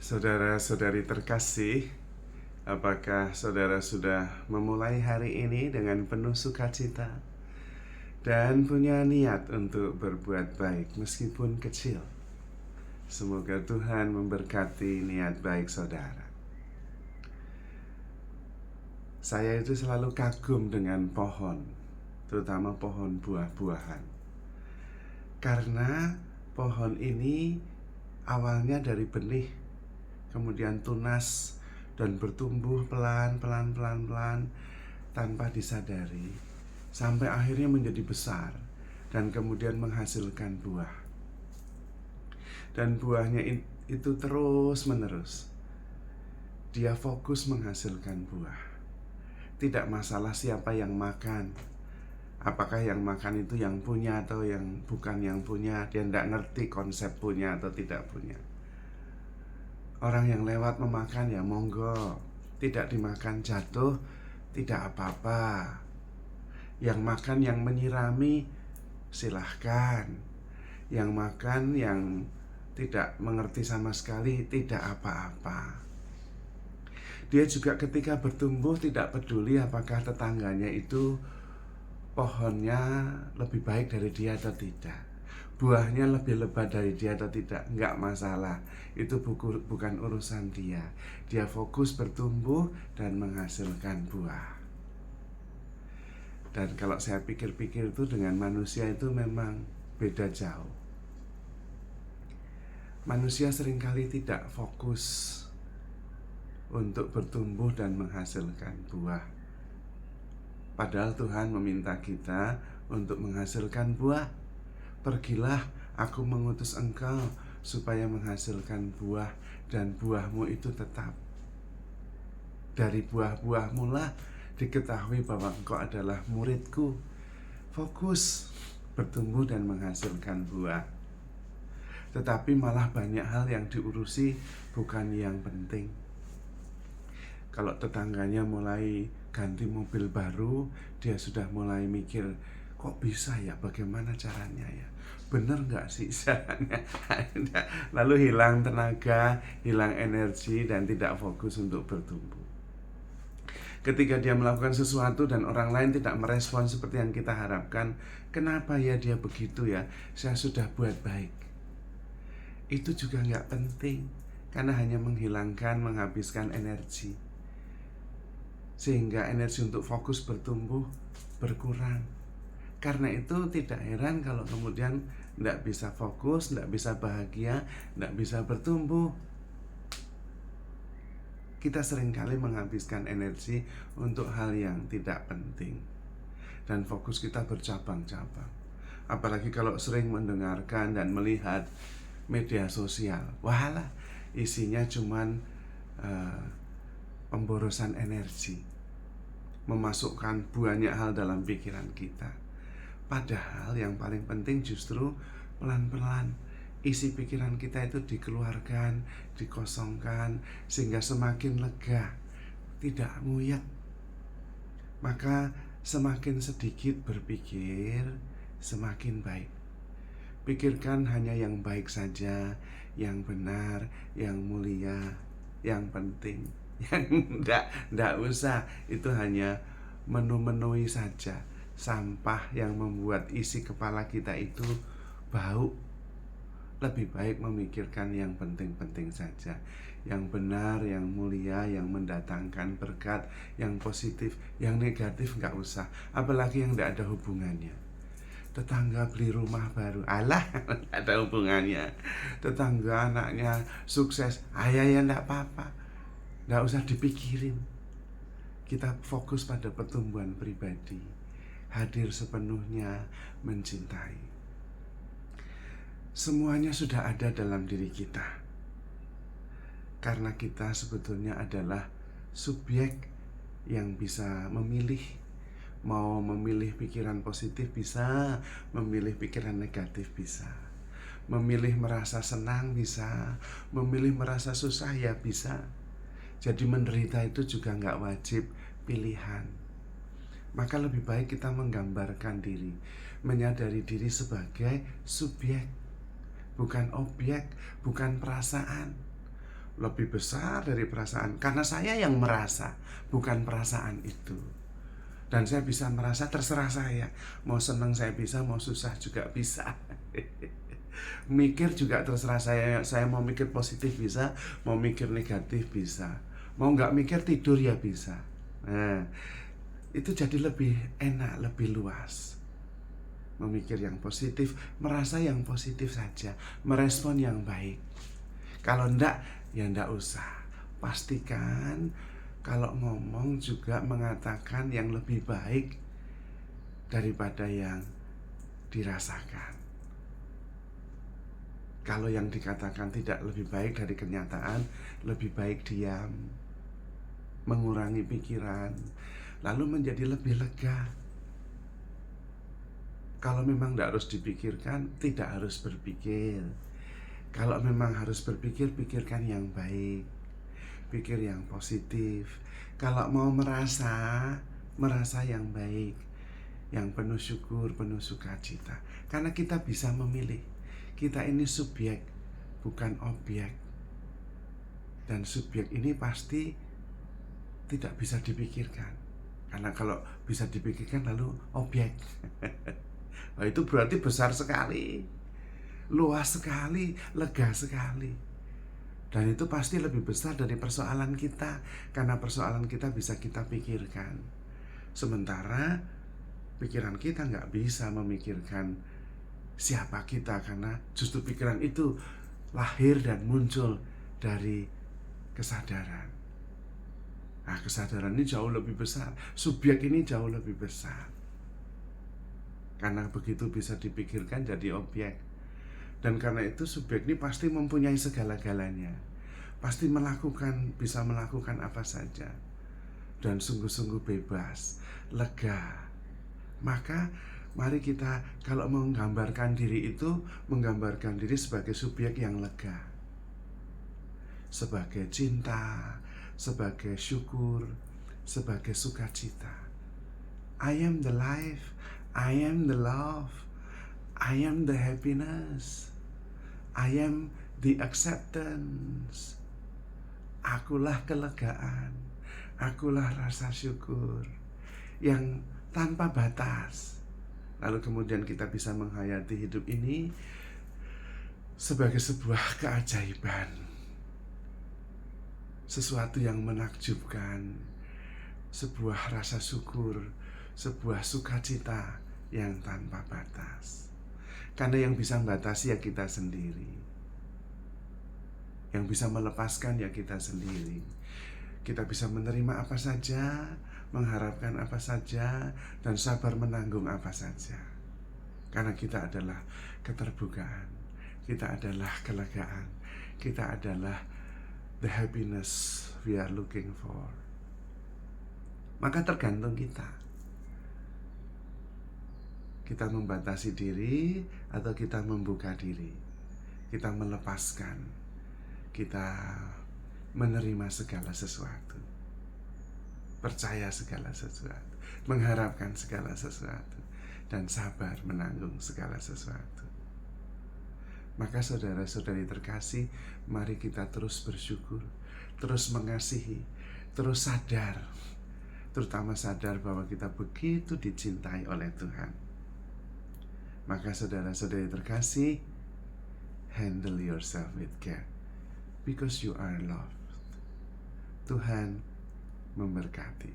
Saudara-saudari terkasih, apakah saudara sudah memulai hari ini dengan penuh sukacita dan punya niat untuk berbuat baik meskipun kecil? Semoga Tuhan memberkati niat baik saudara. Saya itu selalu kagum dengan pohon, terutama pohon buah-buahan. Karena pohon ini awalnya dari benih, kemudian tunas dan bertumbuh pelan-pelan tanpa disadari, sampai akhirnya menjadi besar dan kemudian menghasilkan buah. Dan buahnya itu terus menerus, dia fokus menghasilkan buah. Tidak masalah siapa yang makan, apakah yang makan itu yang punya atau yang bukan yang punya. Dia tidak ngerti konsep punya atau tidak punya. Orang yang lewat memakan ya monggo, tidak dimakan jatuh tidak apa-apa. Yang makan yang menyirami silahkan. Yang makan yang tidak mengerti sama sekali tidak apa-apa. Dia juga ketika bertumbuh tidak peduli apakah tetangganya itu pohonnya lebih baik dari dia atau tidak, buahnya lebih lebat dari dia atau tidak, enggak masalah. Itu bukan urusan dia. Dia fokus bertumbuh dan menghasilkan buah. Dan kalau saya pikir-pikir itu dengan manusia itu memang beda jauh. Manusia seringkali tidak fokus untuk bertumbuh dan menghasilkan buah. Padahal Tuhan meminta kita untuk menghasilkan buah. Pergilah, aku mengutus engkau supaya menghasilkan buah, dan buahmu itu tetap. Dari buah-buahmu lah diketahui bahwa engkau adalah muridku. Fokus bertumbuh dan menghasilkan buah. Tetapi malah banyak hal yang diurusi bukan yang penting. Kalau tetangganya mulai ganti mobil baru, dia sudah mulai mikir, kok bisa ya, bagaimana caranya ya, bener gak sih caranya. Lalu hilang tenaga, hilang energi, dan tidak fokus untuk bertumbuh. Ketika dia melakukan sesuatu dan orang lain tidak merespon seperti yang kita harapkan, kenapa ya dia begitu ya, saya sudah buat baik. Itu juga gak penting, karena hanya menghilangkan, menghabiskan energi, sehingga energi untuk fokus bertumbuh berkurang. Karena itu tidak heran kalau kemudian tidak bisa fokus, tidak bisa bahagia, tidak bisa bertumbuh. Kita seringkali menghabiskan energi untuk hal yang tidak penting, dan fokus kita bercabang-cabang. Apalagi kalau sering mendengarkan dan melihat media sosial, walah isinya cuman pemborosan energi, memasukkan banyak hal dalam pikiran kita. Padahal yang paling penting justru pelan-pelan isi pikiran kita itu dikeluarkan, dikosongkan, sehingga semakin lega, tidak nguyek. Maka semakin sedikit berpikir, semakin baik. Pikirkan hanya yang baik saja, yang benar, yang mulia, yang penting. Yang enggak usah, itu hanya menu-menui saja, sampah yang membuat isi kepala kita itu bau. Lebih baik memikirkan yang penting-penting saja, yang benar, yang mulia, yang mendatangkan berkat, yang positif. Yang negatif enggak usah, apalagi yang enggak ada hubungannya. Tetangga beli rumah baru, alah, ada hubungannya. Tetangga anaknya sukses, ayah ya enggak apa-apa, enggak usah dipikirin. Kita fokus pada pertumbuhan pribadi, hadir sepenuhnya, mencintai. Semuanya sudah ada dalam diri kita, karena kita sebetulnya adalah subjek yang bisa memilih. Mau memilih pikiran positif bisa, memilih pikiran negatif bisa, memilih merasa senang bisa, memilih merasa susah ya bisa. Jadi menderita itu juga gak wajib, pilihan. Maka lebih baik kita menggambarkan diri, menyadari diri sebagai subjek, bukan objek, bukan perasaan. lebih besar dari perasaan, karena saya yang merasa, bukan perasaan itu. Dan saya bisa merasa, terserah saya, mau senang saya bisa, mau susah juga bisa. Mikir juga terserah saya mau mikir positif bisa, mau mikir negatif bisa, mau nggak mikir tidur ya bisa. Nah, itu jadi lebih enak, lebih luas. Memikir yang positif, merasa yang positif saja, merespon yang baik. Kalau enggak, ya enggak usah. Pastikan kalau ngomong juga mengatakan yang lebih baik daripada yang dirasakan. Kalau yang dikatakan tidak lebih baik dari kenyataan, lebih baik diam, mengurangi pikiran, lalu menjadi lebih lega. Kalau memang tidak harus dipikirkan, tidak harus berpikir. Kalau memang harus berpikir, pikirkan yang baik, pikir yang positif. Kalau mau merasa yang baik, yang penuh syukur, penuh sukacita. Karena kita bisa memilih. Kita ini subjek, bukan objek. Dan subjek ini pasti tidak bisa dipikirkan. Karena kalau bisa dipikirkan lalu objek. Nah, itu berarti besar sekali, luas sekali, lega sekali. Dan itu pasti lebih besar dari persoalan kita, karena persoalan kita bisa kita pikirkan. Sementara pikiran kita nggak bisa memikirkan siapa kita, karena justru pikiran itu lahir dan muncul dari kesadaran. Nah, kesadaran ini jauh lebih besar, subjek ini jauh lebih besar. Karena begitu bisa dipikirkan jadi objek. Dan karena itu subjek ini pasti mempunyai segala-galanya, pasti bisa melakukan apa saja, dan sungguh-sungguh bebas, lega. Maka mari kita kalau menggambarkan diri itu, menggambarkan diri sebagai subjek yang lega, sebagai cinta, sebagai syukur, sebagai sukacita. I am the life, I am the love, I am the happiness, I am the acceptance. Akulah kelegaan, akulah rasa syukur yang tanpa batas. Lalu kemudian kita bisa menghayati hidup ini sebagai sebuah keajaiban, sesuatu yang menakjubkan, sebuah rasa syukur, sebuah sukacita yang tanpa batas. Karena yang bisa membatasi ya kita sendiri, yang bisa melepaskan ya kita sendiri. Kita bisa menerima apa saja, mengharapkan apa saja, dan sabar menanggung apa saja. Karena kita adalah keterbukaan, kita adalah kelegaan, kita adalah the happiness we are looking for. Maka tergantung kita membatasi diri atau kita membuka diri, kita melepaskan, kita menerima segala sesuatu, percaya segala sesuatu, mengharapkan segala sesuatu, dan sabar menanggung segala sesuatu. Maka saudara-saudari terkasih, mari kita terus bersyukur, terus mengasihi, terus sadar, terutama sadar bahwa kita begitu dicintai oleh Tuhan. Maka saudara-saudari terkasih, handle yourself with care, because you are loved. Tuhan memberkati.